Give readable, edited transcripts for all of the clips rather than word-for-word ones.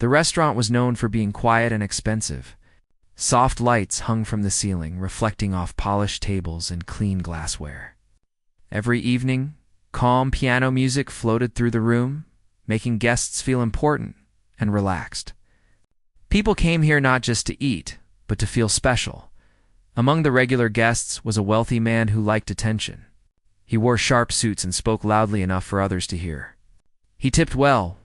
The restaurant was known for being quiet and expensive. Soft lights hung from the ceiling, reflecting off polished tables and clean glassware. Every evening, calm piano music floated through the room, making guests feel important and relaxed. People came here not just to eat, but to feel special. Among the regular guests was a wealthy man who liked attention. He wore sharp suits and spoke loudly enough for others to hear. He tipped well,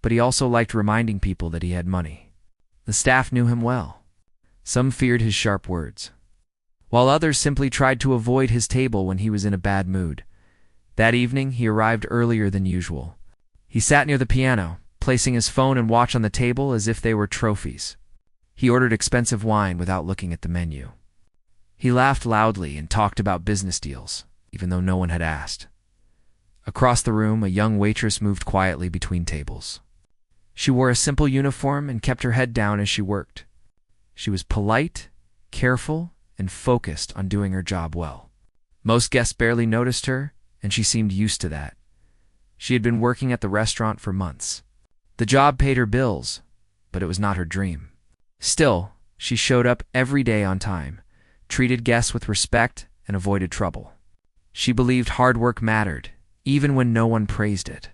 but he also liked reminding people that he had money. The staff knew him well. Some feared his sharp words, while others simply tried to avoid his table when he was in a bad mood. That evening, he arrived earlier than usual. He sat near the piano, placing his phone and watch on the table as if they were trophies. He ordered expensive wine without looking at the menu. He laughed loudly and talked about business deals, even though no one had asked. Across the room, a young waitress moved quietly between tables. She wore a simple uniform and kept her head down as she worked. She was polite, careful, and focused on doing her job well. Most guests barely noticed her, and she seemed used to that. She had been working at the restaurant for months. The job paid her bills, but it was not her dream. Still, she showed up every day on time, treated guests with respect, and avoided trouble. She believed hard work mattered, even when no one praised it.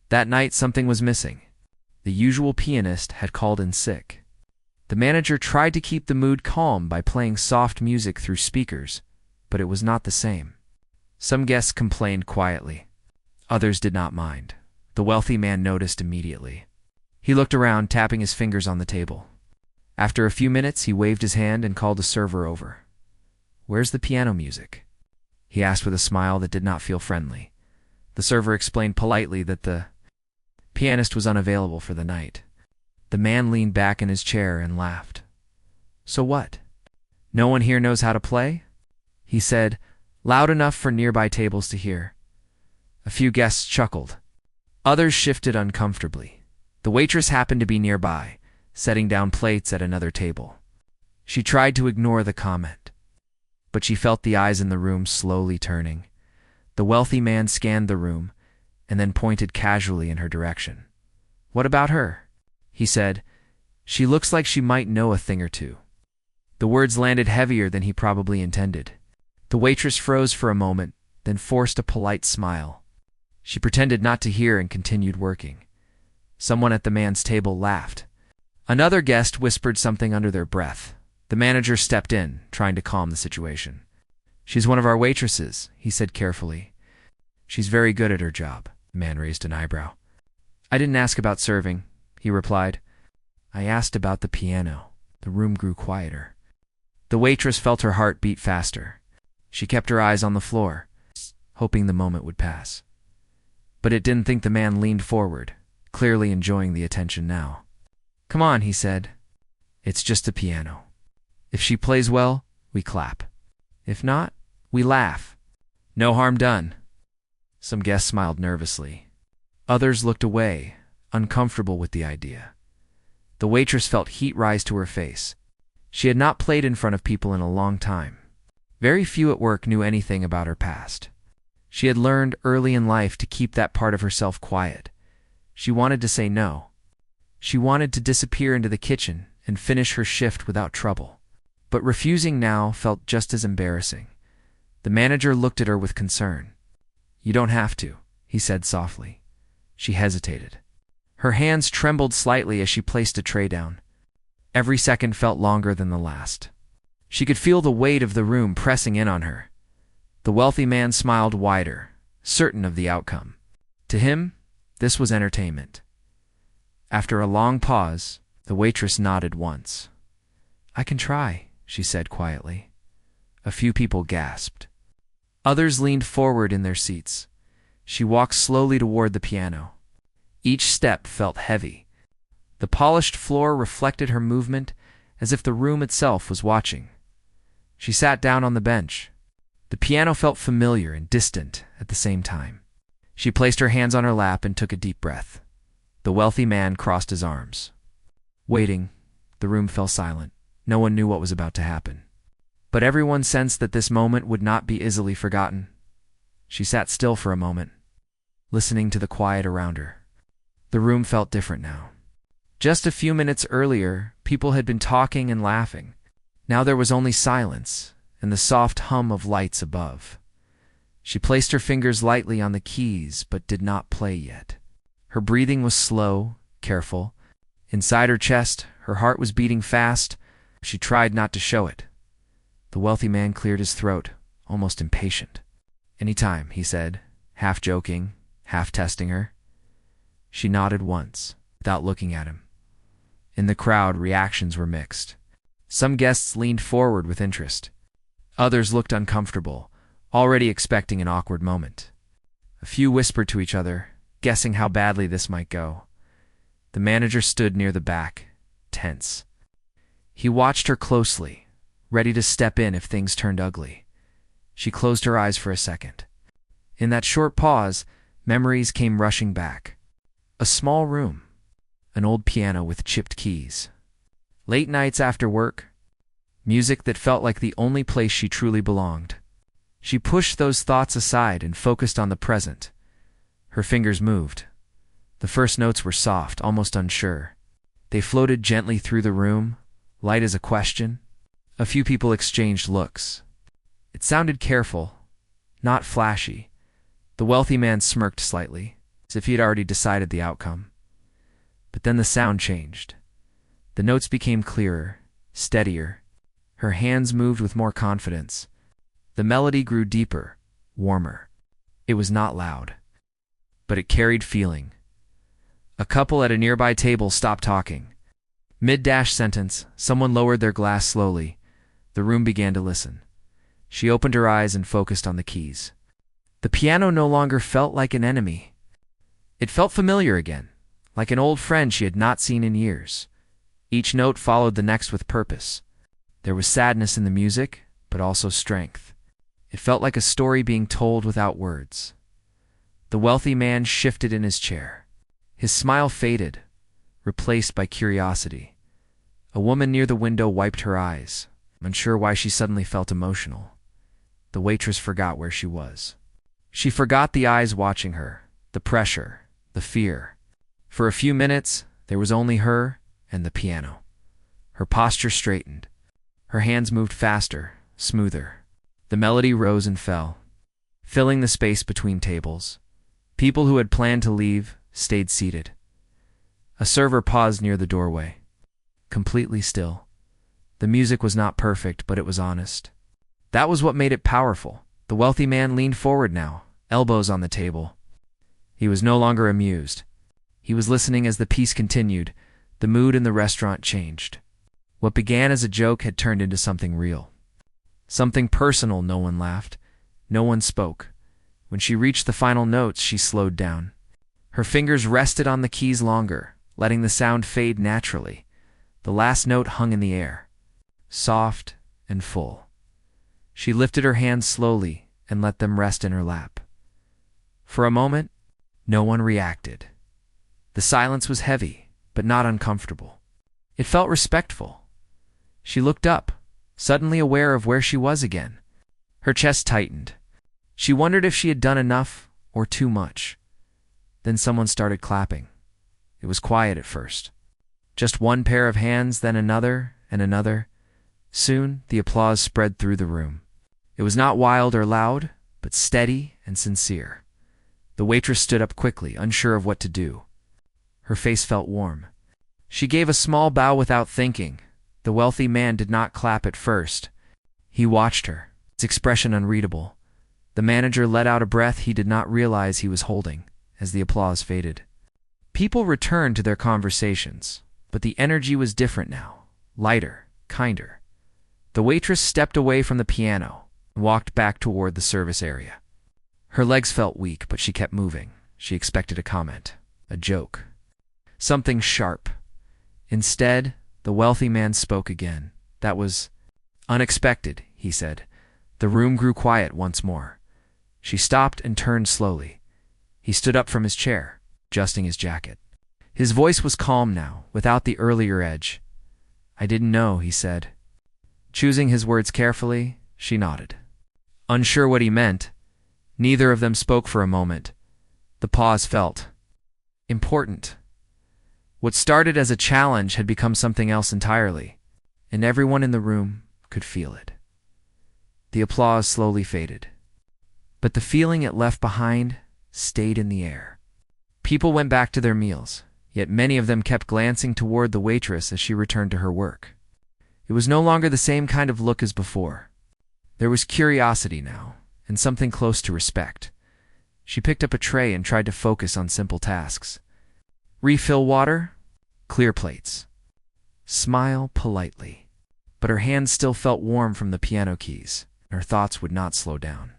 That night, something was missing. The usual pianist had called in sick. The manager tried to keep the mood calm by playing soft music through speakers, but it was not the same. Some guests complained quietly. Others did not mind. The wealthy man noticed immediately. He looked around, tapping his fingers on the table. After a few minutes, he waved his hand and called a server over. "Where's the piano music?" he asked with a smile that did not feel friendly. The server explained politely that the pianist was unavailable for the night. The man leaned back in his chair and laughed. "So what? No one here knows how to play?" he said, loud enough for nearby tables to hear. A few guests chuckled. Others shifted uncomfortably. The waitress happened to be nearby, setting down plates at another table. She tried to ignore the comment, but she felt the eyes in the room slowly turning. The wealthy man scanned the room and then pointed casually in her direction. "What about her?" he said. "She looks like she might know a thing or two." The words landed heavier than he probably intended. The waitress froze for a moment, then forced a polite smile. She pretended not to hear and continued working. Someone at the man's table laughed. Another guest whispered something under their breath. The manager stepped in, trying to calm the situation. "She's one of our waitresses," he said carefully. "She's very good at her job." The man raised an eyebrow. "I didn't ask about serving," he replied. "I asked about the piano." The room grew quieter. The waitress felt her heart beat faster. She kept her eyes on the floor, hoping the moment would pass. But it didn't think the man leaned forward, clearly enjoying the attention now. "Come on," he said. "It's just a piano. If she plays well, we clap. If not, we laugh. No harm done." Some guests smiled nervously. Others looked away, uncomfortable with the idea. The waitress felt heat rise to her face. She had not played in front of people in a long time. Very few at work knew anything about her past. She had learned early in life to keep that part of herself quiet. She wanted to say no. She wanted to disappear into the kitchen and finish her shift without trouble. But refusing now felt just as embarrassing. The manager looked at her with concern. "You don't have to," he said softly. She hesitated. Her hands trembled slightly as she placed a tray down. Every second felt longer than the last. She could feel the weight of the room pressing in on her. The wealthy man smiled wider, certain of the outcome. To him, this was entertainment. After a long pause, the waitress nodded once. "I can try," she said quietly. A few people gasped. Others leaned forward in their seats. She walked slowly toward the piano. Each step felt heavy. The polished floor reflected her movement as if the room itself was watching. She sat down on the bench. The piano felt familiar and distant at the same time. She placed her hands on her lap and took a deep breath. The wealthy man crossed his arms. Waiting, the room fell silent. No one knew what was about to happen. But everyone sensed that this moment would not be easily forgotten. She sat still for a moment, listening to the quiet around her. The room felt different now. Just a few minutes earlier, people had been talking and laughing. Now there was only silence and the soft hum of lights above. She placed her fingers lightly on the keys, but did not play yet. Her breathing was slow, careful. Inside her chest, her heart was beating fast. She tried not to show it. The wealthy man cleared his throat, almost impatient. "Any time," he said, half joking, half testing her. She nodded once, without looking at him. In the crowd, reactions were mixed. Some guests leaned forward with interest. Others looked uncomfortable, already expecting an awkward moment. A few whispered to each other, guessing how badly this might go. The manager stood near the back, tense. He watched her closely, ready to step in if things turned ugly. She closed her eyes for a second. In that short pause, memories came rushing back. A small room, an old piano with chipped keys, late nights after work, music that felt like the only place she truly belonged. She pushed those thoughts aside and focused on the present. Her fingers moved. The first notes were soft, almost unsure. They floated gently through the room, light as a question. A few people exchanged looks. It sounded careful, not flashy. The wealthy man smirked slightly, as if he had already decided the outcome. But then the sound changed. The notes became clearer, steadier. Her hands moved with more confidence. The melody grew deeper, warmer. It was not loud, but it carried feeling. A couple at a nearby table stopped talking. Mid-sentence, someone lowered their glass slowly. The room began to listen. She opened her eyes and focused on the keys. The piano no longer felt like an enemy. It felt familiar again, like an old friend she had not seen in years. Each note followed the next with purpose. There was sadness in the music, but also strength. It felt like a story being told without words. The wealthy man shifted in his chair. His smile faded, replaced by curiosity. A woman near the window wiped her eyes, unsure why she suddenly felt emotional. The waitress forgot where she was. She forgot the eyes watching her, the pressure, the fear. For a few minutes, there was only her and the piano. Her posture straightened. Her hands moved faster, smoother. The melody rose and fell, filling the space between tables. People who had planned to leave stayed seated. A server paused near the doorway, completely still. The music was not perfect, but it was honest. That was what made it powerful. The wealthy man leaned forward now, elbows on the table. He was no longer amused. He was listening as the piece continued. The mood in the restaurant changed. What began as a joke had turned into something real. Something personal. No one laughed. No one spoke. When she reached the final notes, she slowed down. Her fingers rested on the keys longer, letting the sound fade naturally. The last note hung in the air, soft and full. She lifted her hands slowly and let them rest in her lap. For a moment, no one reacted. The silence was heavy, but not uncomfortable. It felt respectful. She looked up, suddenly aware of where she was again. Her chest tightened. She wondered if she had done enough or too much. Then someone started clapping. It was quiet at first. Just one pair of hands, then another and another. Soon, the applause spread through the room. It was not wild or loud, but steady and sincere. The waitress stood up quickly, unsure of what to do. Her face felt warm. She gave a small bow without thinking. The wealthy man did not clap at first. He watched her, its expression unreadable. The manager let out a breath he did not realize he was holding as the applause faded. People returned to their conversations, but the energy was different now, lighter, kinder. The waitress stepped away from the piano and walked back toward the service area. Her legs felt weak, but she kept moving. She expected a comment, a joke, something sharp. Instead, the wealthy man spoke again. "That was unexpected," he said. The room grew quiet once more. She stopped and turned slowly. He stood up from his chair, adjusting his jacket. His voice was calm now, without the earlier edge. "I didn't know," he said. Choosing his words carefully, she nodded. Unsure what he meant, neither of them spoke for a moment. The pause felt important. What started as a challenge had become something else entirely, and everyone in the room could feel it. The applause slowly faded, but the feeling it left behind stayed in the air. People went back to their meals, yet many of them kept glancing toward the waitress as she returned to her work. It was no longer the same kind of look as before. There was curiosity now, and something close to respect. She picked up a tray and tried to focus on simple tasks. Refill water, clear plates. Smile politely. But her hands still felt warm from the piano keys, and her thoughts would not slow down.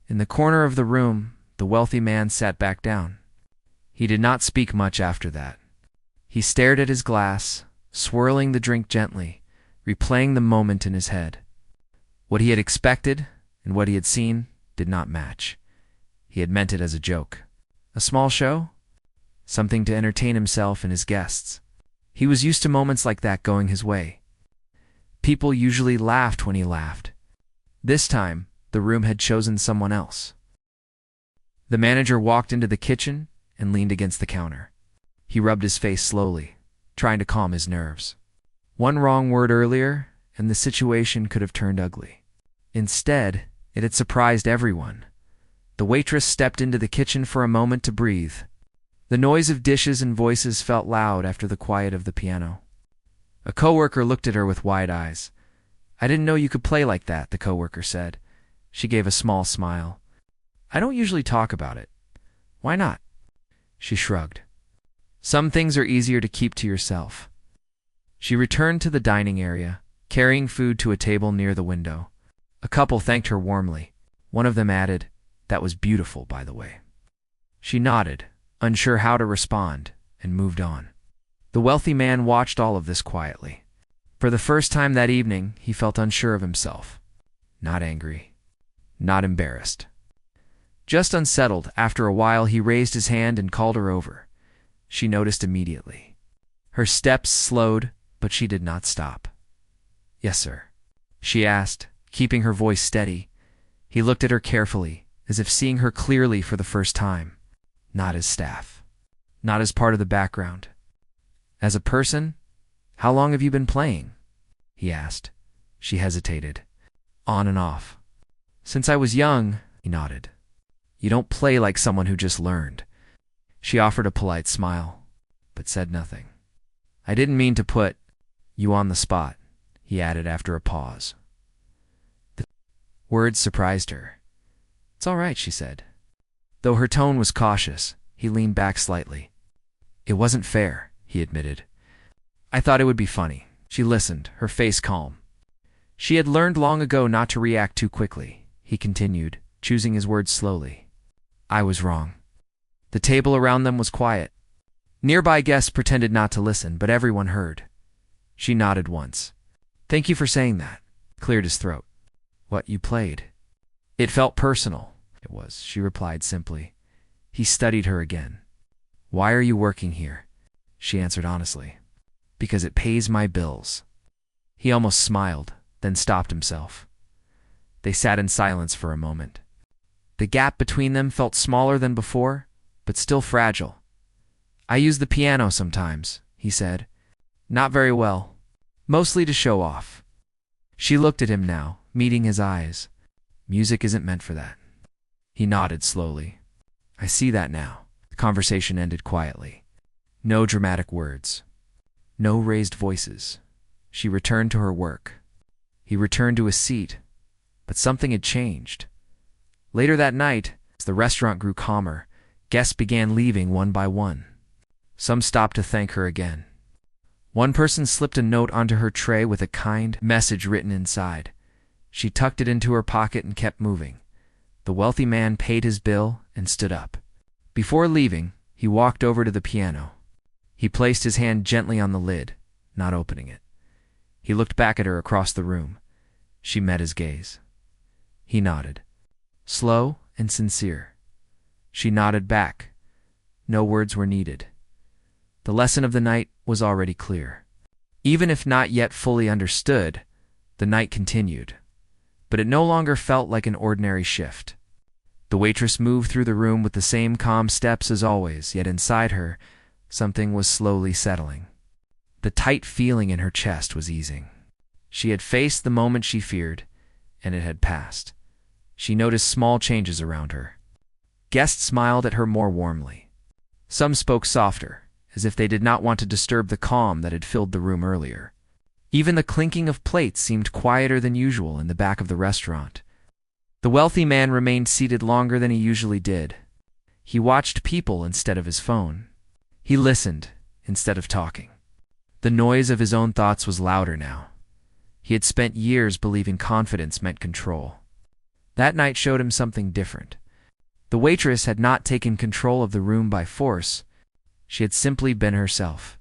In the corner of the room, the wealthy man sat back down. He did not speak much after that. He stared at his glass, swirling the drink gently, replaying the moment in his head. What he had expected and what he had seen did not match. He had meant it as a joke. A small show? Something to entertain himself and his guests. He was used to moments like that going his way. People usually laughed when he laughed. This time, the room had chosen someone else. The manager walked into the kitchen and leaned against the counter. He rubbed his face slowly, trying to calm his nerves. One wrong word earlier, and the situation could have turned ugly. Instead, it had surprised everyone. The waitress stepped into the kitchen for a moment to breathe. The noise of dishes and voices felt loud after the quiet of the piano. A coworker looked at her with wide eyes. "I didn't know you could play like that," the coworker said. She gave a small smile. "I don't usually talk about it." "Why not?" She shrugged. "Some things are easier to keep to yourself." She returned to the dining area, carrying food to a table near the window. A couple thanked her warmly. One of them added, "That was beautiful, by the way." She nodded, unsure how to respond, and moved on. The wealthy man watched all of this quietly. For the first time that evening, he felt unsure of himself. Not angry. Not embarrassed. Just unsettled. After a while, he raised his hand and called her over. She noticed immediately. Her steps slowed, but she did not stop. "Yes, sir," she asked, keeping her voice steady. He looked at her carefully, as if seeing her clearly for the first time. Not as staff. Not as part of the background. As a person? "How long have you been playing?" he asked. She hesitated. "On and off." "Since I was young," he nodded. "You don't play like someone who just learned." She offered a polite smile, but said nothing. "I didn't mean to put you on the spot," he added after a pause. The words surprised her. "It's all right," she said. Though her tone was cautious, he leaned back slightly. "It wasn't fair," he admitted. "I thought it would be funny." She listened, her face calm. She had learned long ago not to react too quickly. He continued, choosing his words slowly. "I was wrong." The table around them was quiet. Nearby guests pretended not to listen, but everyone heard. She nodded once. "Thank you for saying that." Cleared his throat. "What, you played?" It felt personal. "It was," she replied simply. He studied her again. "Why are you working here?" She answered honestly. "Because it pays my bills." He almost smiled, then stopped himself. They sat in silence for a moment. The gap between them felt smaller than before, but still fragile. "I use the piano sometimes," he said. "Not very well. Mostly to show off." She looked at him now, meeting his eyes. "Music isn't meant for that." He nodded slowly. "I see that now." The conversation ended quietly. No dramatic words. No raised voices. She returned to her work. He returned to his seat, but something had changed. Later that night, as the restaurant grew calmer, guests began leaving one by one. Some stopped to thank her again. One person slipped a note onto her tray with a kind message written inside. She tucked it into her pocket and kept moving. The wealthy man paid his bill and stood up. Before leaving, he walked over to the piano. He placed his hand gently on the lid, not opening it. He looked back at her across the room. She met his gaze. He nodded. Slow and sincere. She nodded back. No words were needed. The lesson of the night was already clear. Even if not yet fully understood, the night continued. But it no longer felt like an ordinary shift. The waitress moved through the room with the same calm steps as always, yet inside her, Something was slowly settling. The tight feeling in her chest was easing. She had faced the moment she feared, and it had passed. She noticed small changes around her. Guests smiled at her more warmly. Some spoke softer, as if they did not want to disturb the calm that had filled the room earlier. Even the clinking of plates seemed quieter than usual in the back of the restaurant. The wealthy man remained seated longer than he usually did. He watched people instead of his phone. He listened instead of talking. The noise of his own thoughts was louder now. He had spent years believing confidence meant control. That night showed him something different. The waitress had not taken control of the room by force. She had simply been herself.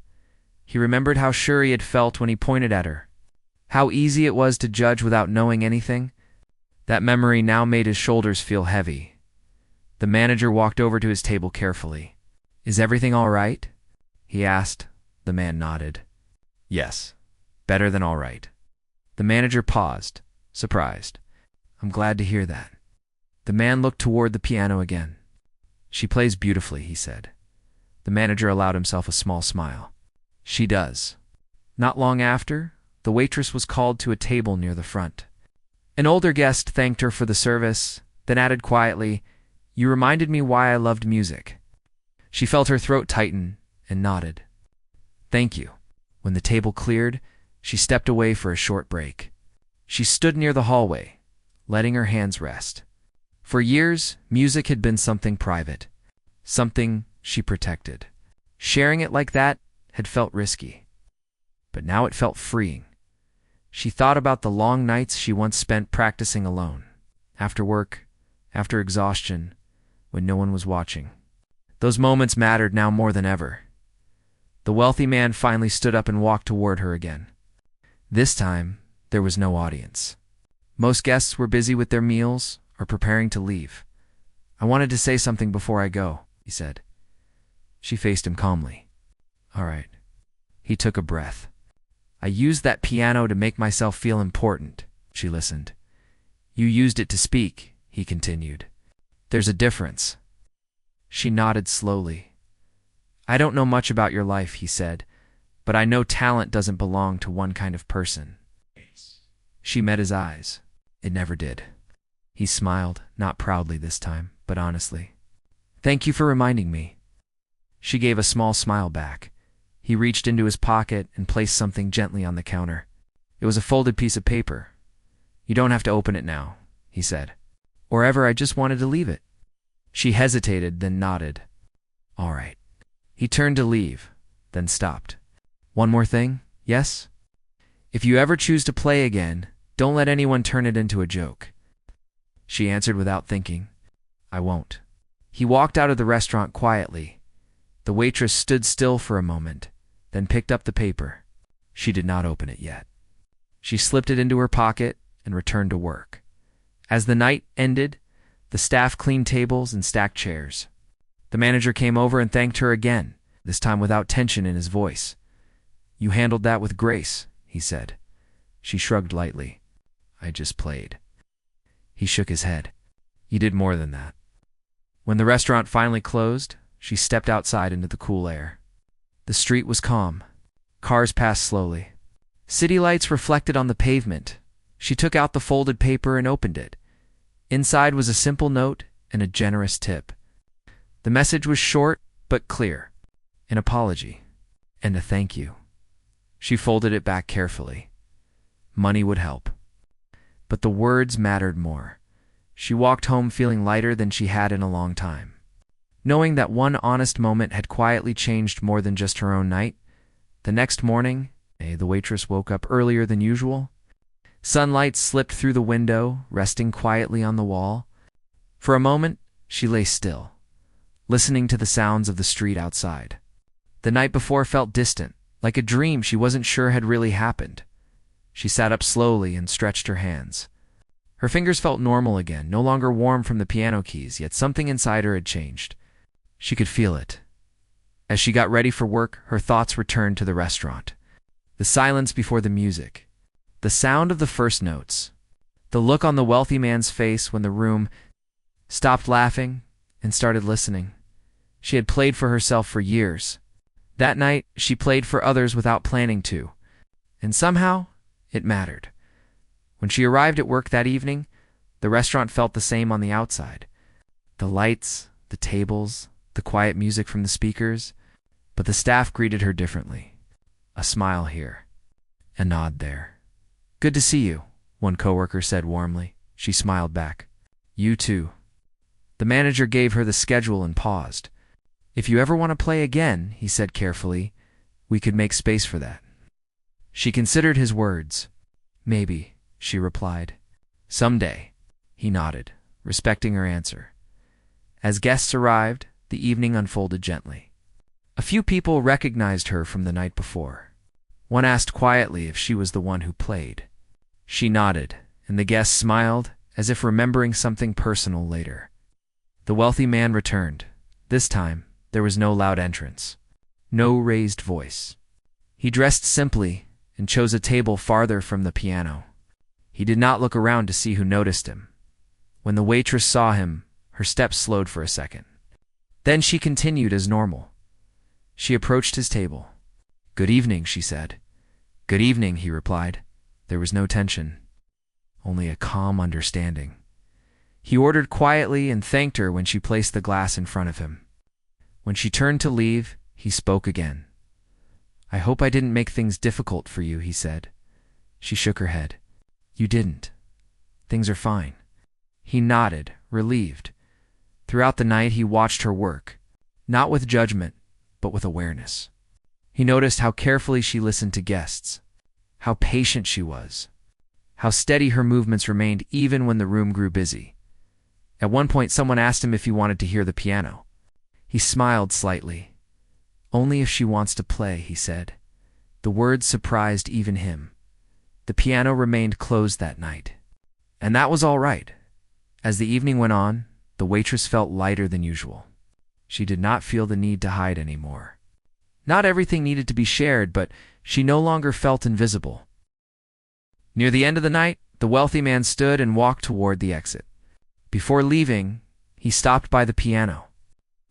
He remembered how sure he had felt when he pointed at her. How easy it was to judge without knowing anything. That memory now made his shoulders feel heavy. The manager walked over to his table carefully. "Is everything all right?" he asked. The man nodded. "Yes, better than all right." The manager paused, surprised. "I'm glad to hear that." The man looked toward the piano again. "She plays beautifully," he said. The manager allowed himself a small smile. "She does." Not long after, the waitress was called to a table near the front. An older guest thanked her for the service, then added quietly, "You reminded me why I loved music." She felt her throat tighten and nodded. "Thank you." When the table cleared, she stepped away for a short break. She stood near the hallway, letting her hands rest. For years, music had been something private, something she protected. Sharing it like that had felt risky. But now it felt freeing. She thought about the long nights she once spent practicing alone, after work, after exhaustion, when no one was watching. Those moments mattered now more than ever. The wealthy man finally stood up and walked toward her again. This time, there was no audience. Most guests were busy with their meals or preparing to leave. "I wanted to say something before I go," he said. She faced him calmly. "All right." He took a breath. "I used that piano to make myself feel important," she listened. "You used it to speak," he continued. "There's a difference." She nodded slowly. "I don't know much about your life," he said, "but I know talent doesn't belong to one kind of person." She met his eyes. It never did. He smiled, not proudly this time, but honestly. "Thank you for reminding me." She gave a small smile back. He reached into his pocket and placed something gently on the counter. It was a folded piece of paper. "You don't have to open it now," he said. "Or ever. I just wanted to leave it." She hesitated, then nodded. "All right." He turned to leave, then stopped. "One more thing, yes? If you ever choose to play again, don't let anyone turn it into a joke." She answered without thinking, "I won't." He walked out of the restaurant quietly. The waitress stood still for a moment, then picked up the paper. She did not open it yet. She slipped it into her pocket and returned to work. As the night ended, the staff cleaned tables and stacked chairs. The manager came over and thanked her again, this time without tension in his voice. "You handled that with grace," he said. She shrugged lightly. "I just played." He shook his head. "You did more than that." When the restaurant finally closed, she stepped outside into the cool air. The street was calm. Cars passed slowly. City lights reflected on the pavement. She took out the folded paper and opened it. Inside was a simple note and a generous tip. The message was short but clear. An apology and a thank you. She folded it back carefully. Money would help. But the words mattered more. She walked home feeling lighter than she had in a long time. Knowing that one honest moment had quietly changed more than just her own night. The next morning, the waitress woke up earlier than usual. Sunlight slipped through the window, resting quietly on the wall. For a moment, she lay still, listening to the sounds of the street outside. The night before felt distant, like a dream she wasn't sure had really happened. She sat up slowly and stretched her hands. Her fingers felt normal again, no longer warm from the piano keys, yet something inside her had changed. She could feel it. As she got ready for work, her thoughts returned to the restaurant. The silence before the music. The sound of the first notes. The look on the wealthy man's face when the room stopped laughing and started listening. She had played for herself for years. That night, she played for others without planning to, and somehow, it mattered. When she arrived at work that evening, the restaurant felt the same on the outside. The lights, the tables, the quiet music from the speakers, but the staff greeted her differently. A smile here, a nod there. "Good to see you," one coworker said warmly. She smiled back. "You too." The manager gave her the schedule and paused. "If you ever want to play again," he said carefully, "we could make space for that." She considered his words. "Maybe," she replied. "Someday," he nodded, respecting her answer. As guests arrived, the evening unfolded gently. A few people recognized her from the night before. One asked quietly if she was the one who played. She nodded, and the guests smiled, as if remembering something personal later. The wealthy man returned. This time, there was no loud entrance, no raised voice. He dressed simply and chose a table farther from the piano. He did not look around to see who noticed him. When the waitress saw him, her steps slowed for a second. Then she continued as normal. She approached his table. "Good evening," she said. "Good evening," he replied. There was no tension, only a calm understanding. He ordered quietly and thanked her when she placed the glass in front of him. When she turned to leave, he spoke again. "I hope I didn't make things difficult for you," he said. She shook her head. "You didn't. Things are fine." He nodded, relieved. Throughout the night, he watched her work, not with judgment, but with awareness. He noticed how carefully she listened to guests, how patient she was, how steady her movements remained even when the room grew busy. At one point, someone asked him if he wanted to hear the piano. He smiled slightly. "Only if she wants to play," he said. The words surprised even him. The piano remained closed that night. And that was all right. As the evening went on, the waitress felt lighter than usual. She did not feel the need to hide anymore. Not everything needed to be shared, but she no longer felt invisible. Near the end of the night, the wealthy man stood and walked toward the exit. Before leaving, he stopped by the piano.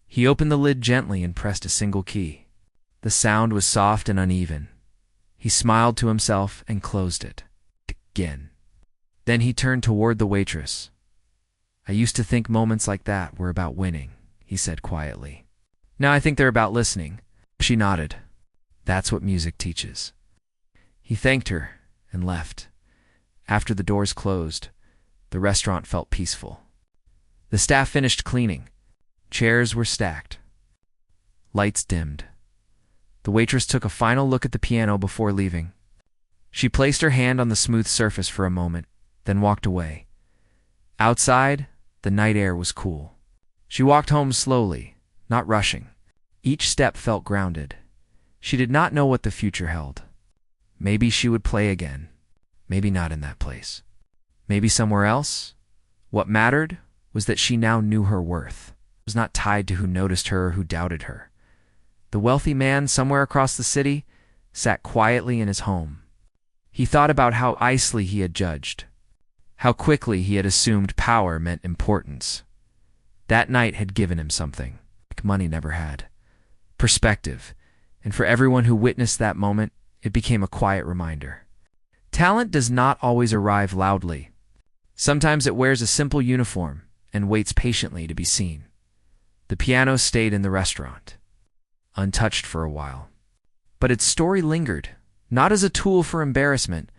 He opened the lid gently and pressed a single key. The sound was soft and uneven. He smiled to himself and closed it. Again. Then he turned toward the waitress. "I used to think moments like that were about winning," he said quietly. "Now I think they're about listening." She nodded. "That's what music teaches." He thanked her and left. After the doors closed, the restaurant felt peaceful. The staff finished cleaning. Chairs were stacked. Lights dimmed. The waitress took a final look at the piano before leaving. She placed her hand on the smooth surface for a moment, then walked away. Outside, the night air was cool. She walked home slowly, not rushing. Each step felt grounded. She did not know what the future held. Maybe she would play again. Maybe not in that place. Maybe somewhere else. What mattered was that she now knew her worth. It was not tied to who noticed her or who doubted her. The wealthy man somewhere across the city sat quietly in his home. He thought about how icily he had judged, how quickly he had assumed power meant importance. That night had given him something, like money never had. Perspective, and for everyone who witnessed that moment, it became a quiet reminder. Talent does not always arrive loudly. Sometimes it wears a simple uniform and waits patiently to be seen. The piano stayed in the restaurant, untouched for a while. But its story lingered, not as a tool for embarrassment,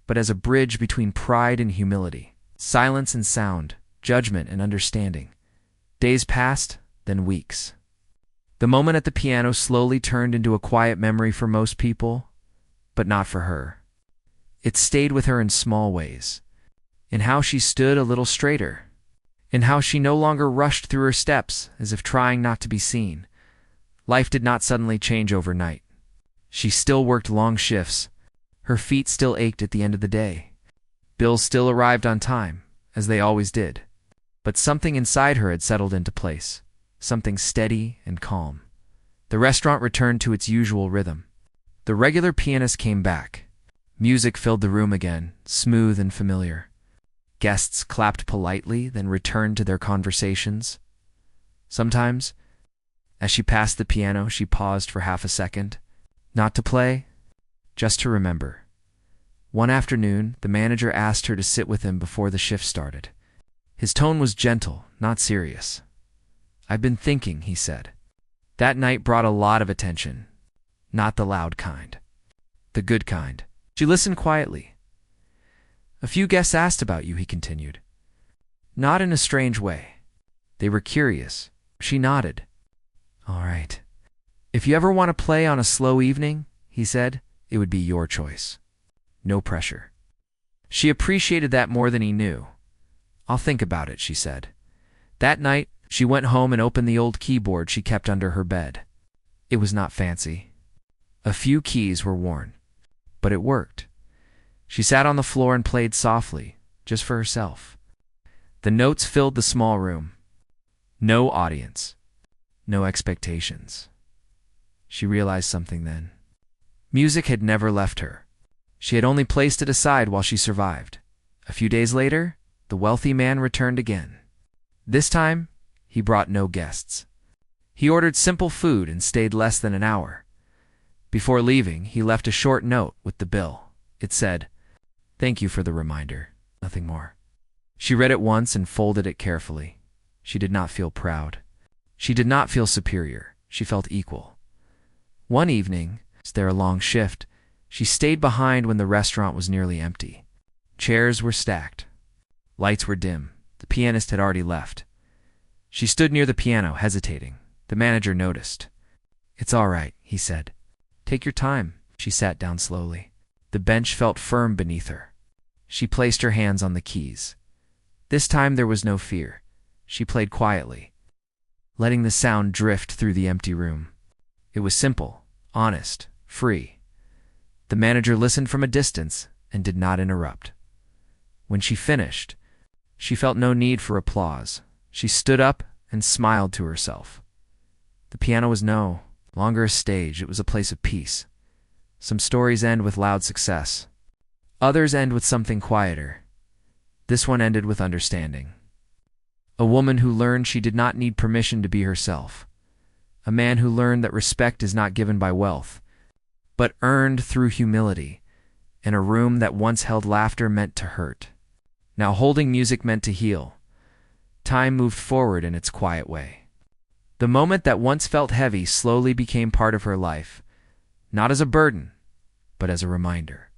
but as a bridge between pride and humility, silence and sound, judgment and understanding. Days passed, then weeks. The moment at the piano slowly turned into a quiet memory for most people, but not for her. It stayed with her in small ways, in how she stood a little straighter, in how she no longer rushed through her steps as if trying not to be seen. Life did not suddenly change overnight. She still worked long shifts. Her feet still ached at the end of the day. Bills still arrived on time, as they always did. But something inside her had settled into place, something steady and calm. The restaurant returned to its usual rhythm. The regular pianist came back. Music filled the room again, smooth and familiar. Guests clapped politely, then returned to their conversations. Sometimes, As she passed the piano, she paused for half a second. Not to play, just to remember. One afternoon, the manager asked her to sit with him before the shift started. His tone was gentle, not serious. "I've been thinking," he said. That night brought a lot of attention. Not the loud kind. The good kind. She listened quietly. "A few guests asked about you," he continued. Not in a strange way. They were curious. She nodded. "All right. If you ever want to play on a slow evening," he said, "it would be your choice. No pressure." She appreciated that more than he knew. "I'll think about it," she said. That night, she went home and opened the old keyboard she kept under her bed. It was not fancy. A few keys were worn, but it worked. She sat on the floor and played softly, just for herself. The notes filled the small room. No audience. No expectations. She realized something then. Music had never left her. She had only placed it aside while she survived. A few days later, the wealthy man returned again. This time, he brought no guests. He ordered simple food and stayed less than an hour. Before leaving, he left a short note with the bill. It said, "Thank you for the reminder. Nothing more." She read it once and folded it carefully. She did not feel proud. She did not feel superior. She felt equal. One evening, as there a long shift, she stayed behind when the restaurant was nearly empty. Chairs were stacked. Lights were dim. The pianist had already left. She stood near the piano, hesitating. The manager noticed. "It's all right," he said. "Take your time." She sat down slowly. The bench felt firm beneath her. She placed her hands on the keys. This time there was no fear. She played quietly, letting the sound drift through the empty room. It was simple, honest, free. The manager listened from a distance and did not interrupt. When she finished, she felt no need for applause. She stood up and smiled to herself. The piano was no longer a stage. It was a place of peace. Some stories end with loud success. Others end with something quieter. This one ended with understanding. A woman who learned she did not need permission to be herself. A man who learned that respect is not given by wealth, but earned through humility. In a room that once held laughter meant to hurt. Now holding music meant to heal. Time moved forward in its quiet way. The moment that once felt heavy slowly became part of her life, not as a burden, but as a reminder.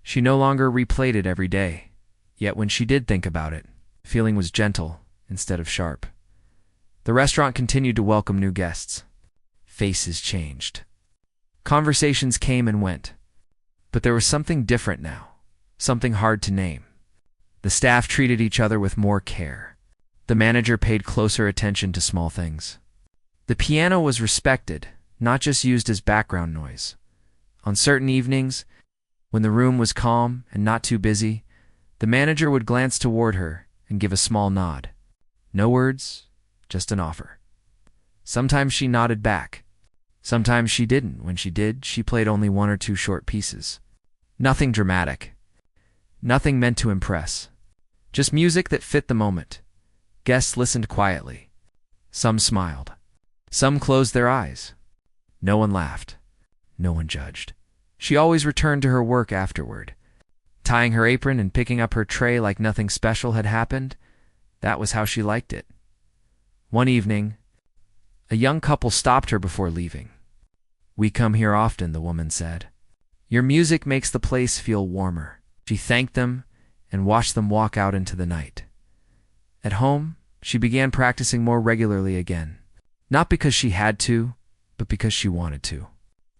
She no longer replayed it every day, yet when she did think about it, the feeling was gentle instead of sharp. The restaurant continued to welcome new guests. Faces changed. Conversations came and went. But there was something different now, something hard to name. The staff treated each other with more care. The manager paid closer attention to small things. The piano was respected, not just used as background noise. On certain evenings, when the room was calm and not too busy, the manager would glance toward her and give a small nod. No words, just an offer. Sometimes she nodded back. Sometimes she didn't. When she did, she played only one or two short pieces. Nothing dramatic. Nothing meant to impress. Just music that fit the moment. Guests listened quietly. Some smiled. Some closed their eyes. No one laughed. No one judged. She always returned to her work afterward, tying her apron and picking up her tray like nothing special had happened. That was how she liked it. One evening, a young couple stopped her before leaving. "We come here often," the woman said. "Your music makes the place feel warmer." She thanked them and watched them walk out into the night. At home, she began practicing more regularly again. Not because she had to, but because she wanted to.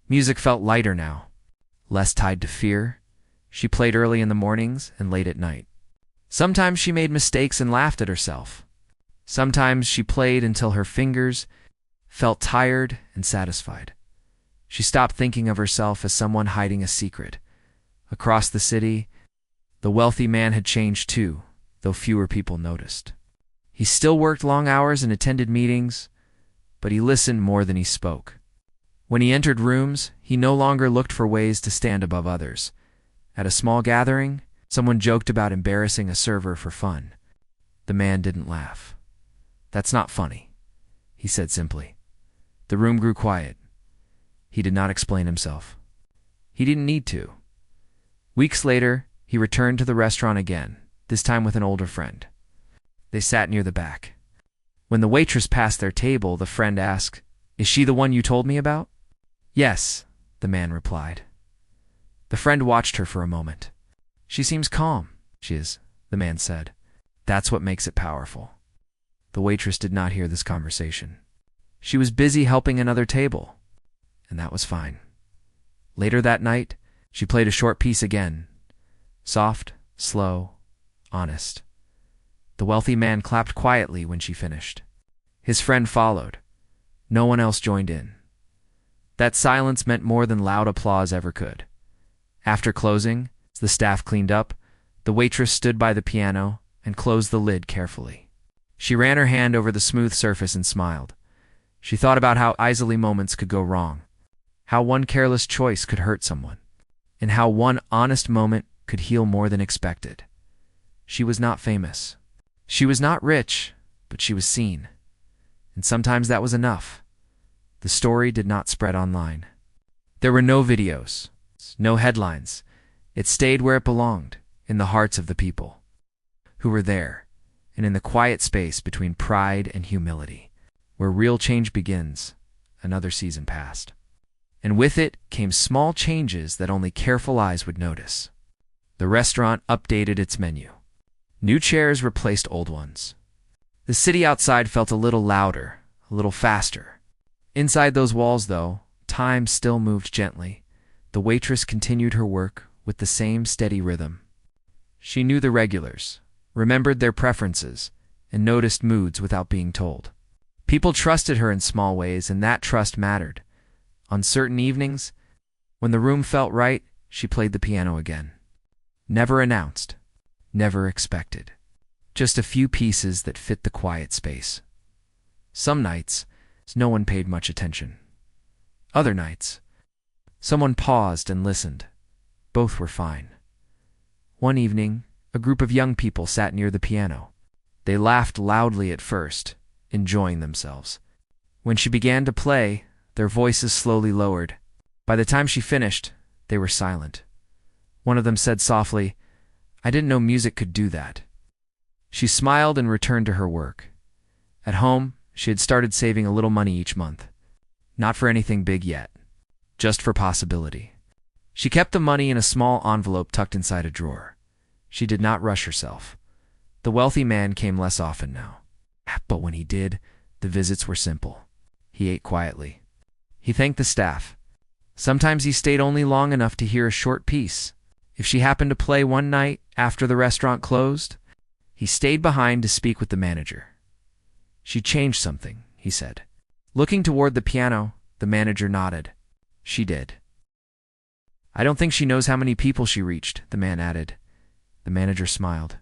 Music felt lighter now, less tied to fear. She played early in the mornings and late at night. Sometimes she made mistakes and laughed at herself. Sometimes she played until her fingers felt tired and satisfied. She stopped thinking of herself as someone hiding a secret. Across the city, the wealthy man had changed too, though fewer people noticed. He still worked long hours and attended meetings, but he listened more than he spoke. When he entered rooms, he no longer looked for ways to stand above others. At a small gathering, someone joked about embarrassing a server for fun. The man didn't laugh. "That's not funny," he said simply. The room grew quiet. He did not explain himself. He didn't need to. Weeks later, he returned to the restaurant again, this time with an older friend. They sat near the back. When the waitress passed their table, the friend asked, "Is she the one you told me about?" "Yes," the man replied. The friend watched her for a moment. "She seems calm." "She is," the man said. "That's what makes it powerful." The waitress did not hear this conversation. She was busy helping another table, and that was fine. Later that night, she played a short piece again. Soft, slow, honest. The wealthy man clapped quietly when she finished. His friend followed. No one else joined in. That silence meant more than loud applause ever could. After closing, as the staff cleaned up, the waitress stood by the piano and closed the lid carefully. She ran her hand over the smooth surface and smiled. She thought about how easily moments could go wrong, how one careless choice could hurt someone, and how one honest moment could heal more than expected. She was not famous. She was not rich, but she was seen. And sometimes that was enough. The story did not spread online. There were no videos, no headlines. It stayed where it belonged, in the hearts of the people who were there, and in the quiet space between pride and humility. Where real change begins, another season passed. And with it came small changes that only careful eyes would notice. The restaurant updated its menu. New chairs replaced old ones. The city outside felt a little louder, a little faster. Inside those walls, though, time still moved gently. The waitress continued her work with the same steady rhythm. She knew the regulars, remembered their preferences, and noticed moods without being told. People trusted her in small ways, and that trust mattered. On certain evenings, when the room felt right, she played the piano again. Never announced, never expected. Just a few pieces that fit the quiet space. Some nights, no one paid much attention. Other nights, someone paused and listened. Both were fine. One evening, a group of young people sat near the piano. They laughed loudly at first, enjoying themselves. When she began to play, their voices slowly lowered. By the time she finished, they were silent. One of them said softly, "I didn't know music could do that." She smiled and returned to her work. At home, she had started saving a little money each month. Not for anything big yet, just for possibility. She kept the money in a small envelope tucked inside a drawer. She did not rush herself. The wealthy man came less often now. But when he did, the visits were simple. He ate quietly. He thanked the staff. Sometimes he stayed only long enough to hear a short piece. If she happened to play one night after the restaurant closed, he stayed behind to speak with the manager. "She changed something," he said. Looking toward the piano, the manager nodded. "She did." "I don't think she knows how many people she reached," the man added. The manager smiled.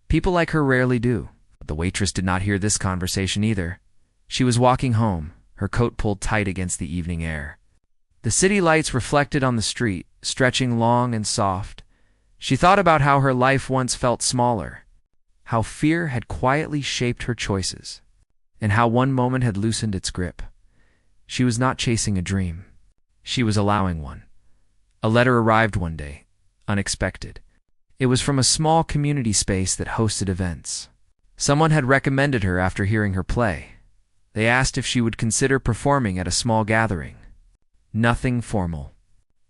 "People like her rarely do." But the waitress did not hear this conversation either. She was walking home, her coat pulled tight against the evening air. The city lights reflected on the street, stretching long and soft. She thought about how her life once felt smaller, how fear had quietly shaped her choices, and how one moment had loosened its grip. She was not chasing a dream. She was allowing one. A letter arrived one day, unexpected. It was from a small community space that hosted events. Someone had recommended her after hearing her play. They asked if she would consider performing at a small gathering. Nothing formal,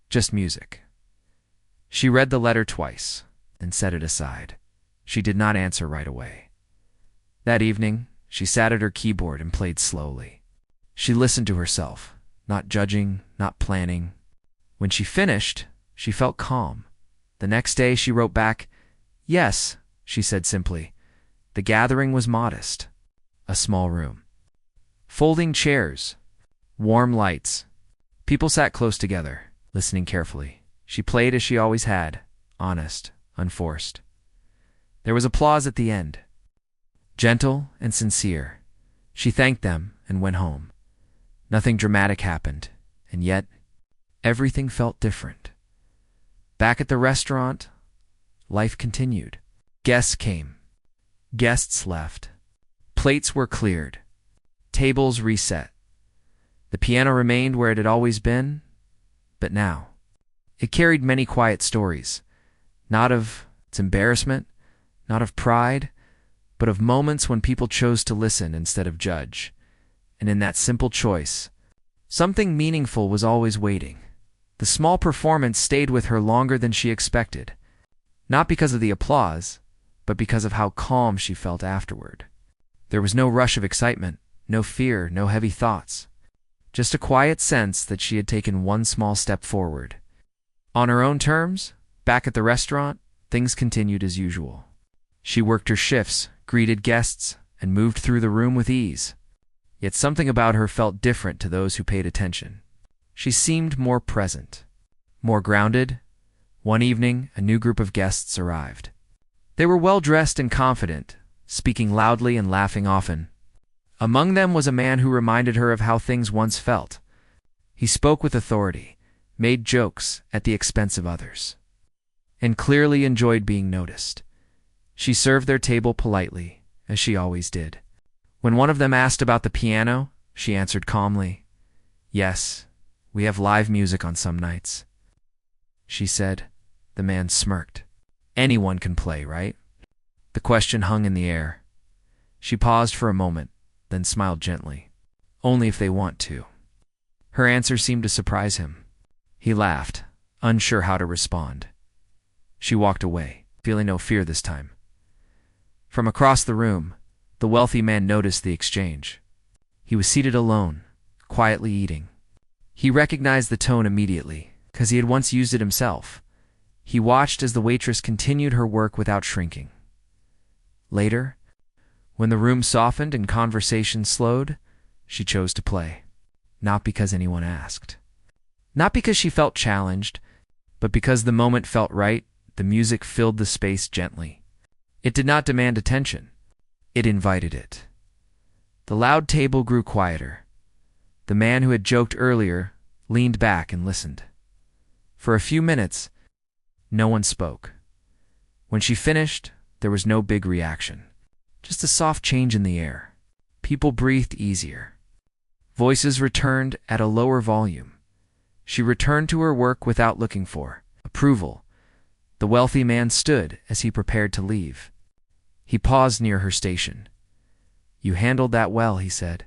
just music. She read the letter twice and set it aside. She did not answer right away. That evening, she sat at her keyboard and played slowly. She listened to herself, not judging, not planning. When she finished, she felt calm. The next day she wrote back, "Yes," she said simply. The gathering was modest. A small room. Folding chairs. Warm lights. People sat close together, listening carefully. She played as she always had, honest, unforced. There was applause at the end. Gentle and sincere. She thanked them and went home. Nothing dramatic happened, and yet everything felt different. Back at the restaurant, life continued. Guests came. Guests left. Plates were cleared. Tables reset. The piano remained where it had always been, but now it carried many quiet stories, not of its embarrassment, not of pride, but of moments when people chose to listen instead of judge. And in that simple choice, something meaningful was always waiting. The small performance stayed with her longer than she expected, not because of the applause, but because of how calm she felt afterward. There was no rush of excitement, no fear, no heavy thoughts, just a quiet sense that she had taken one small step forward. On her own terms, back at the restaurant, things continued as usual. She worked her shifts, greeted guests, and moved through the room with ease. Yet something about her felt different to those who paid attention. She seemed more present, more grounded. One evening, a new group of guests arrived. They were well-dressed and confident, speaking loudly and laughing often. Among them was a man who reminded her of how things once felt. He spoke with authority, made jokes at the expense of others, and clearly enjoyed being noticed. She served their table politely, as she always did. When one of them asked about the piano, she answered calmly, "Yes, we have live music on some nights." She said. The man smirked. "Anyone can play, right?" The question hung in the air. She paused for a moment, then smiled gently. "Only if they want to." Her answer seemed to surprise him. He laughed, unsure how to respond. She walked away, feeling no fear this time. From across the room, the wealthy man noticed the exchange. He was seated alone, quietly eating. He recognized the tone immediately, because he had once used it himself. He watched as the waitress continued her work without shrinking. Later, when the room softened and conversation slowed, she chose to play. Not because anyone asked. Not because she felt challenged, but because the moment felt right. The music filled the space gently. It did not demand attention. It invited it. The loud table grew quieter. The man who had joked earlier leaned back and listened. For a few minutes, no one spoke. When she finished, there was no big reaction. Just a soft change in the air. People breathed easier. Voices returned at a lower volume. She returned to her work without looking for approval. The wealthy man stood as he prepared to leave. He paused near her station. "You handled that well," he said.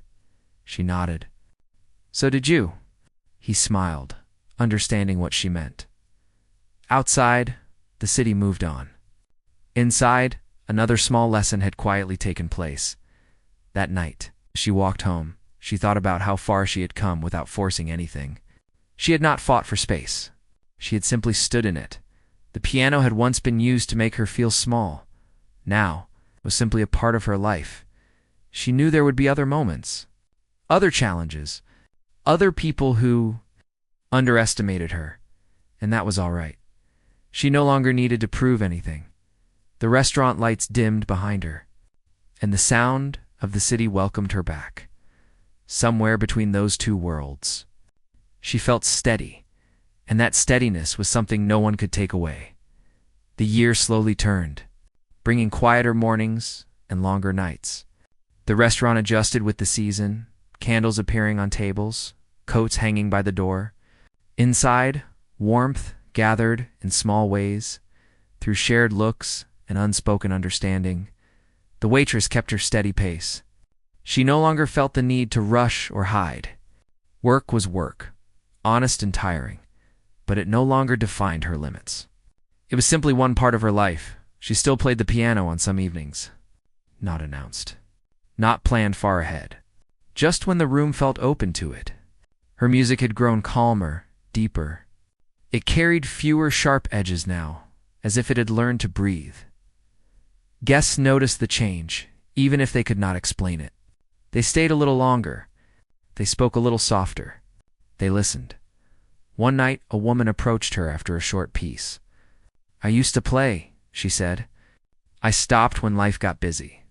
She nodded. "So did you." He smiled, understanding what she meant. Outside, the city moved on. Inside, another small lesson had quietly taken place. That night, as she walked home, she thought about how far she had come without forcing anything. She had not fought for space. She had simply stood in it. The piano had once been used to make her feel small. Now, it was simply a part of her life. She knew there would be other moments, other challenges, other people who underestimated her, and that was all right. She no longer needed to prove anything. The restaurant lights dimmed behind her, and the sound of the city welcomed her back. Somewhere between those two worlds, she felt steady, and that steadiness was something no one could take away. The year slowly turned, bringing quieter mornings and longer nights. The restaurant adjusted with the season, candles appearing on tables, coats hanging by the door. Inside, warmth gathered in small ways, through shared looks and unspoken understanding. The waitress kept her steady pace. She no longer felt the need to rush or hide. Work was work, honest and tiring, but it no longer defined her limits. It was simply one part of her life. She still played the piano on some evenings. Not announced. Not planned far ahead. Just when the room felt open to it. Her music had grown calmer, deeper. It carried fewer sharp edges now, as if it had learned to breathe. Guests noticed the change, even if they could not explain it. They stayed a little longer. They spoke a little softer. They listened. One night, a woman approached her after a short piece. "I used to play," she said. "I stopped when life got busy."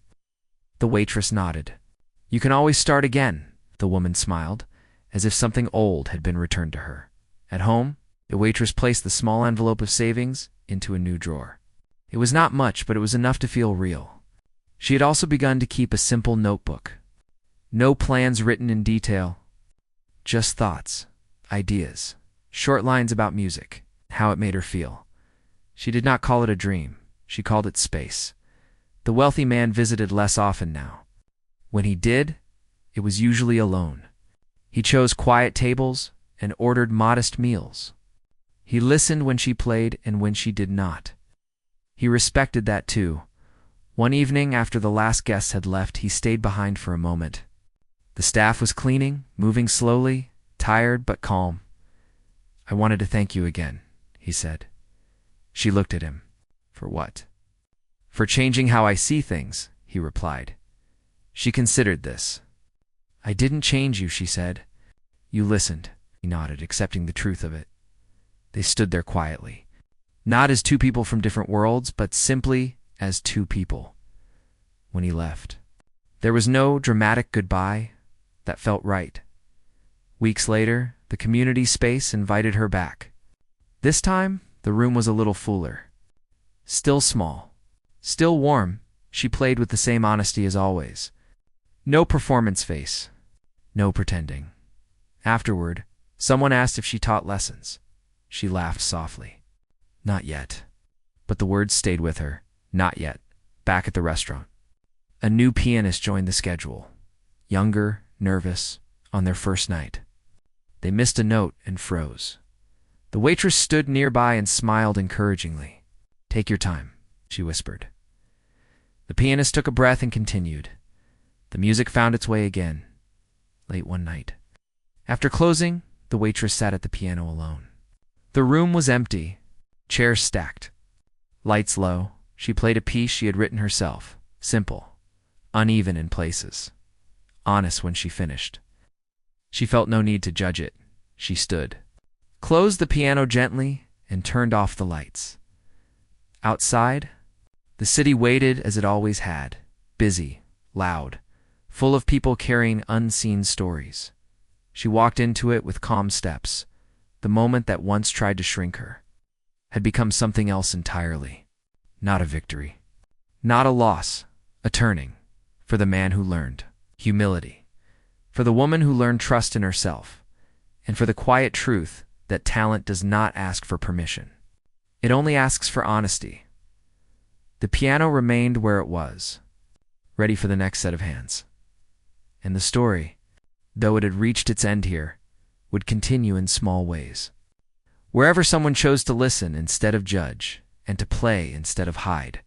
The waitress nodded. "You can always start again," the woman smiled, as if something old had been returned to her. At home, the waitress placed the small envelope of savings into a new drawer. It was not much, but it was enough to feel real. She had also begun to keep a simple notebook. No plans written in detail, just thoughts, ideas, short lines about music, how it made her feel. She did not call it a dream. She called it space. The wealthy man visited less often now. When he did, it was usually alone. He chose quiet tables and ordered modest meals. He listened when she played and when she did not. He respected that too. One evening after the last guest had left, he stayed behind for a moment. The staff was cleaning, moving slowly, tired but calm. "I wanted to thank you again," he said. She looked at him. "For what?" "For changing how I see things," he replied. She considered this. "I didn't change you," she said. "You listened." He nodded, accepting the truth of it. They stood there quietly, not as two people from different worlds, but simply as two people. When he left, there was no dramatic goodbye. That felt right. Weeks later, the community space invited her back. This time, the room was a little fuller. Still small, still warm, she played with the same honesty as always. No performance face, no pretending. Afterward, someone asked if she taught lessons. She laughed softly. "Not yet." But the words stayed with her. Not yet. Back at the restaurant, a new pianist joined the schedule. Younger, nervous, on their first night. They missed a note and froze. The waitress stood nearby and smiled encouragingly. "Take your time," she whispered. The pianist took a breath and continued. The music found its way again, late one night. After closing, the waitress sat at the piano alone. The room was empty, chairs stacked, lights low. She played a piece she had written herself, simple, uneven in places, honest when she finished. She felt no need to judge it. She stood, closed the piano gently, and turned off the lights. Outside, the city waited as it always had, busy, loud, full of people carrying unseen stories. She walked into it with calm steps. The moment that once tried to shrink her had become something else entirely. Not a victory, not a loss, a turning. For the man who learned humility, for the woman who learned trust in herself, and for the quiet truth that talent does not ask for permission. It only asks for honesty. The piano remained where it was, ready for the next set of hands. And the story, though it had reached its end here, would continue in small ways. Wherever someone chose to listen instead of judge, and to play instead of hide,